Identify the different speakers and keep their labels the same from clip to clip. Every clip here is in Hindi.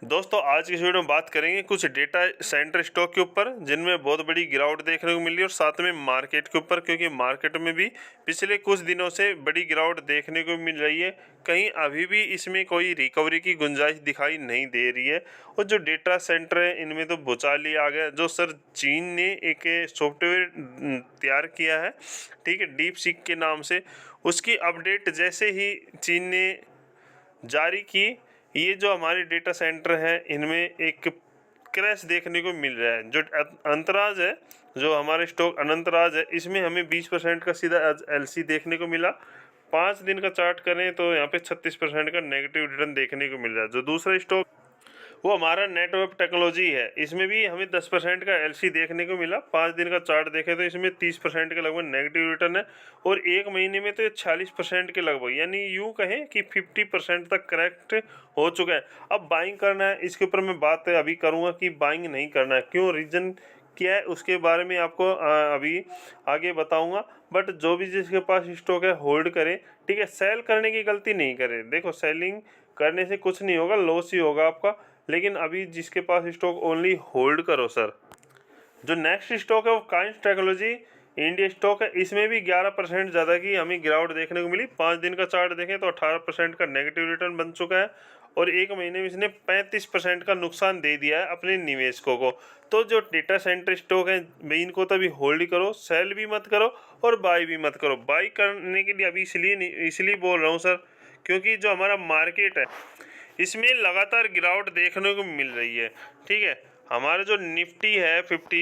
Speaker 1: दोस्तों आज की इस वीडियो में बात करेंगे कुछ डेटा सेंटर स्टॉक के ऊपर जिनमें बहुत बड़ी गिरावट देखने को मिल रही है और साथ में मार्केट के ऊपर, क्योंकि मार्केट में भी पिछले कुछ दिनों से बड़ी गिरावट देखने को मिल रही है। कहीं अभी भी इसमें कोई रिकवरी की गुंजाइश दिखाई नहीं दे रही है। और जो डेटा सेंटर है इनमें तो भूचाल ही आ गया। जो सर चीन ने एक सॉफ्टवेयर तैयार किया है, ठीक है, डीप सीक के नाम से, उसकी अपडेट जैसे ही चीन ने जारी की, ये जो हमारे डेटा सेंटर हैं इनमें एक क्रैश देखने को मिल रहा है। जो अंतराज है, जो हमारे स्टॉक अनंतराज है, इसमें हमें 20% का सीधा एलसी देखने को मिला। 5 दिन का चार्ट करें तो यहाँ पे 36% का नेगेटिव रिटर्न देखने को मिल रहा है। जो दूसरा स्टॉक वो हमारा नेटवर्क टेक्नोलॉजी है, इसमें भी हमें 10% का एलसी देखने को मिला। 5 दिन का चार्ट देखें तो इसमें 30% के लगभग नेगेटिव रिटर्न है और एक महीने में तो ये 40% के लगभग, यानी यूँ कहें कि 50% तक करेक्ट हो चुका है। अब बाइंग करना है, इसके ऊपर मैं बात अभी करूँगा कि बाइंग नहीं करना है, क्यों, रीज़न क्या है, उसके बारे में आपको अभी आगे बताऊंगा। बट जो भी जिसके पास स्टॉक है होल्ड करें, ठीक है। सेल करने की गलती नहीं करें। देखो, सेलिंग करने से कुछ नहीं होगा, लॉस ही होगा आपका। लेकिन अभी जिसके पास स्टॉक, ओनली होल्ड करो सर। जो नेक्स्ट स्टॉक है वो काइंस टेक्नोलॉजी इंडिया स्टॉक है। इसमें भी 11% ज़्यादा की हमें गिरावट देखने को मिली। 5 दिन का चार्ट देखें तो 18% का नेगेटिव रिटर्न बन चुका है और एक महीने में इसने 35% का नुकसान दे दिया है अपने निवेशकों को। तो जो डेटा सेंटर स्टॉक है भाई, इनको तो अभी होल्ड ही करो, सेल भी मत करो और बाई भी मत करो। बाई करने के लिए अभी इसलिए बोल रहा हूँ सर, क्योंकि जो हमारा मार्केट है इसमें लगातार गिरावट देखने को मिल रही है, ठीक है। हमारा जो निफ्टी है 50,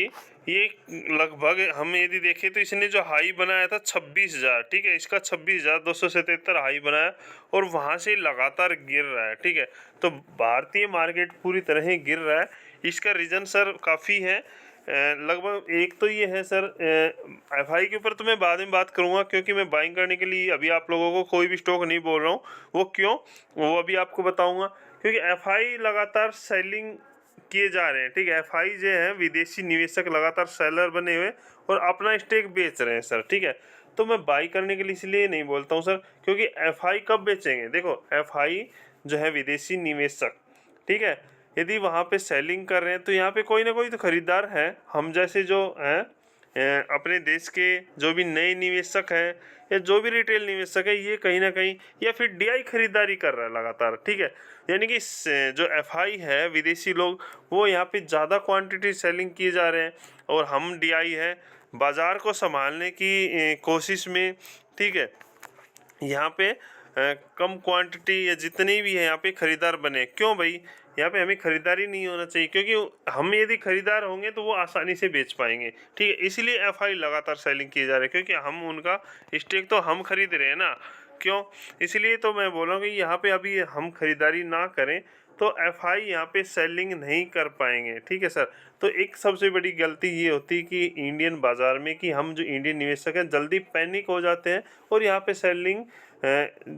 Speaker 1: ये लगभग हम यदि देखें तो इसने जो हाई बनाया था 26,000, ठीक है, इसका 26,277 हाई बनाया और वहाँ से लगातार गिर रहा है, ठीक है। तो भारतीय मार्केट पूरी तरह ही गिर रहा है। इसका रीज़न सर काफ़ी है। लगभग एक तो ये है सर, एफआई के ऊपर तो मैं बाद में बात करूंगा, क्योंकि मैं बाइंग करने के लिए अभी आप लोगों को कोई भी स्टॉक नहीं बोल रहा हूँ। वो क्यों, वो अभी आपको बताऊंगा। क्योंकि एफआई लगातार सेलिंग किए जा रहे हैं, ठीक है। एफआई जो है विदेशी निवेशक लगातार सेलर बने हुए और अपना स्टेक बेच रहे हैं सर, ठीक है। तो मैं बाई करने के लिए इसलिए नहीं बोलता हूँ सर, क्योंकि एफआई कब बेचेंगे। देखो, एफआई जो है विदेशी निवेशक, ठीक है, यदि वहाँ पे सेलिंग कर रहे हैं तो यहाँ पे कोई ना कोई तो खरीदार है। हम जैसे जो हैं अपने देश के जो भी नए निवेशक हैं या जो भी रिटेल निवेशक है, ये कहीं ना कहीं या फिर डीआई खरीदारी कर रहा है लगातार, ठीक है। यानी कि जो एफआई है विदेशी लोग, वो यहाँ पे ज़्यादा क्वांटिटी सेलिंग किए जा रहे हैं और हम डीआई है बाज़ार को संभालने की कोशिश में, ठीक है, यहाँ पे कम क्वांटिटी या जितनी भी है यहाँ पे खरीदार बने। क्यों भाई, यहाँ पे हमें खरीदारी नहीं होना चाहिए, क्योंकि हम यदि खरीदार होंगे तो वो आसानी से बेच पाएंगे, ठीक है। इसलिए एफआई लगातार सेलिंग किए जा रहे हैं, क्योंकि हम उनका स्टेक तो हम खरीद रहे हैं ना। क्यों, इसलिए तो मैं बोल रहा हूँ कि यहाँ पे अभी हम खरीदारी ना करें तो एफआई यहाँ पे सेलिंग नहीं कर पाएंगे, ठीक है सर। तो एक सबसे बड़ी गलती ये होती है कि इंडियन बाज़ार में, कि हम जो इंडियन निवेशक हैं जल्दी पैनिक हो जाते हैं और यहाँ पे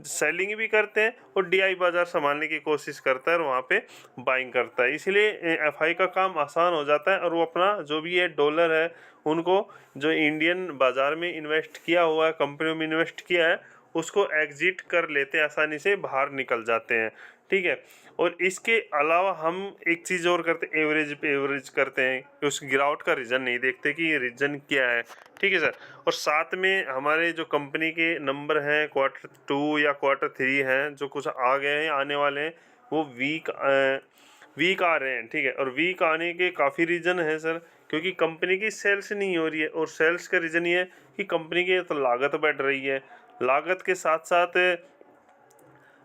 Speaker 1: सेलिंग भी करते हैं और डीआई बाज़ार संभालने की कोशिश करता है और वहाँ पे बाइंग करता है। इसलिए एफआई का काम आसान हो जाता है और वो अपना जो भी है डॉलर है उनको, जो इंडियन बाज़ार में इन्वेस्ट किया हुआ है, कंपनियों में इन्वेस्ट किया है, उसको एग्जिट कर लेते हैं, आसानी से बाहर निकल जाते हैं, ठीक है। और इसके अलावा हम एक चीज़ और करते हैं, एवरेज पे एवरेज करते हैं कि उस गिरावट का रीज़न नहीं देखते कि ये रीज़न क्या है, ठीक है सर। और साथ में हमारे जो कंपनी के नंबर हैं Q2 या Q3 हैं, जो कुछ आ गए हैं, आने वाले हैं, वो वीक आ रहे हैं, ठीक है। और वीक आने के काफ़ी रीज़न है सर, क्योंकि कंपनी की सेल्स नहीं हो रही है और सेल्स का रीज़न ये है कि कंपनी की तो लागत बढ़ रही है। लागत के साथ साथ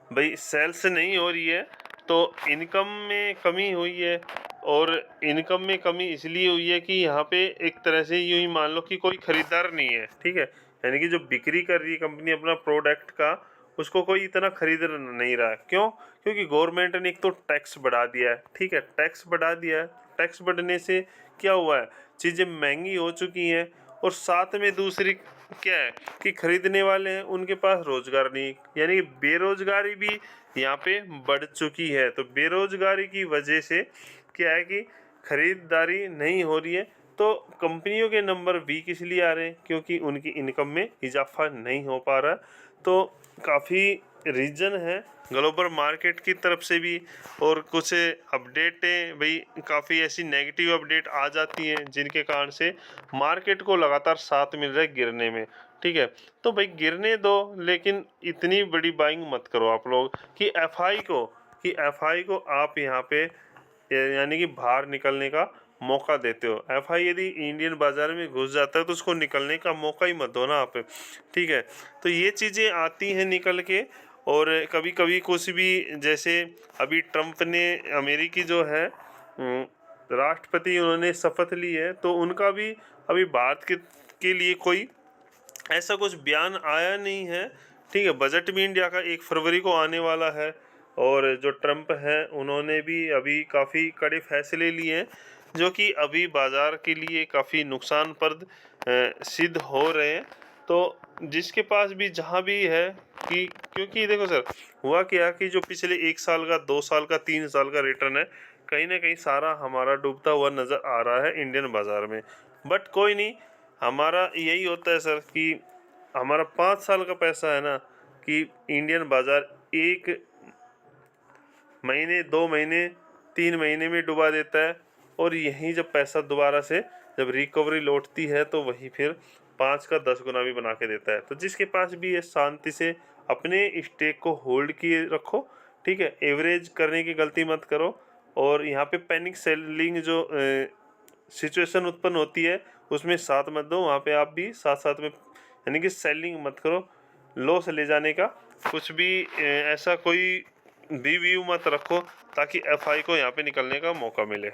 Speaker 1: भाई सेल्स नहीं हो रही है तो इनकम में कमी हुई है। और इनकम में कमी इसलिए हुई है कि यहाँ पे एक तरह से यूँ ही मान लो कि कोई ख़रीदार नहीं है, ठीक है। यानी कि जो बिक्री कर रही है कंपनी अपना प्रोडक्ट का, उसको कोई इतना खरीद नहीं रहा है। क्यों, क्योंकि गवर्नमेंट ने एक तो टैक्स बढ़ा दिया है, ठीक है, टैक्स बढ़ा दिया है। टैक्स बढ़ने से क्या हुआ है, चीज़ें महंगी हो चुकी हैं और साथ में दूसरी क्या है कि खरीदने वाले हैं उनके पास रोजगार नहीं, यानी कि बेरोजगारी भी यहाँ पे बढ़ चुकी है। तो बेरोजगारी की वजह से क्या है कि खरीदारी नहीं हो रही है, तो कंपनियों के नंबर वीक इसलिए आ रहे हैं क्योंकि उनकी इनकम में इजाफा नहीं हो पा रहा। तो काफ़ी रीज़न है ग्लोबल मार्केट की तरफ से भी, और कुछ अपडेटें भाई काफ़ी ऐसी नेगेटिव अपडेट आ जाती हैं जिनके कारण से मार्केट को लगातार साथ मिल रहा है गिरने में। ठीक है, तो भाई गिरने दो, लेकिन इतनी बड़ी बाइंग मत करो आप लोग कि एफआई को आप यहाँ पे यानी कि बाहर निकलने का मौका देते हो। एफआई यदि इंडियन बाज़ार में घुस जाता है तो उसको निकलने का मौका ही मत दो ना आप। ठीक है, तो ये चीज़ें आती हैं निकल के। और कभी कभी कुछ भी, जैसे अभी ट्रम्प ने, अमेरिकी जो है राष्ट्रपति, उन्होंने शपथ ली है, तो उनका भी अभी भारत के लिए कोई ऐसा कुछ बयान आया नहीं है। ठीक है, बजट भी इंडिया का 1 फरवरी को आने वाला है, और जो ट्रम्प हैं उन्होंने भी अभी काफ़ी कड़े फैसले लिए हैं जो कि अभी बाज़ार के लिए काफ़ी नुकसानप्रद सिद्ध हो रहे हैं। तो जिसके पास भी जहाँ भी है कि, क्योंकि देखो सर, हुआ क्या कि जो पिछले 1 साल का, 2 साल का, 3 साल का रिटर्न है, कहीं ना कहीं सारा हमारा डूबता हुआ नज़र आ रहा है इंडियन बाज़ार में। बट कोई नहीं, हमारा यही होता है सर कि हमारा 5 साल का पैसा है ना, कि इंडियन बाज़ार 1 महीने, 2 महीने, 3 महीने में डुबा देता है, और यहीं जब पैसा दोबारा से जब रिकवरी लौटती है तो वही फिर 5 का 10 गुना भी बना के देता है। तो जिसके पास भी ये शांति से अपने स्टेक को होल्ड किए रखो। ठीक है, एवरेज करने की गलती मत करो, और यहाँ पे पैनिक सेलिंग जो सिचुएशन उत्पन्न होती है उसमें साथ मत दो। वहाँ पे आप भी साथ साथ में यानी कि सेलिंग मत करो, लॉस ले जाने का कुछ भी ऐसा कोई भी व्यू मत रखो, ताकि एफआई को यहाँ पे निकलने का मौका मिले।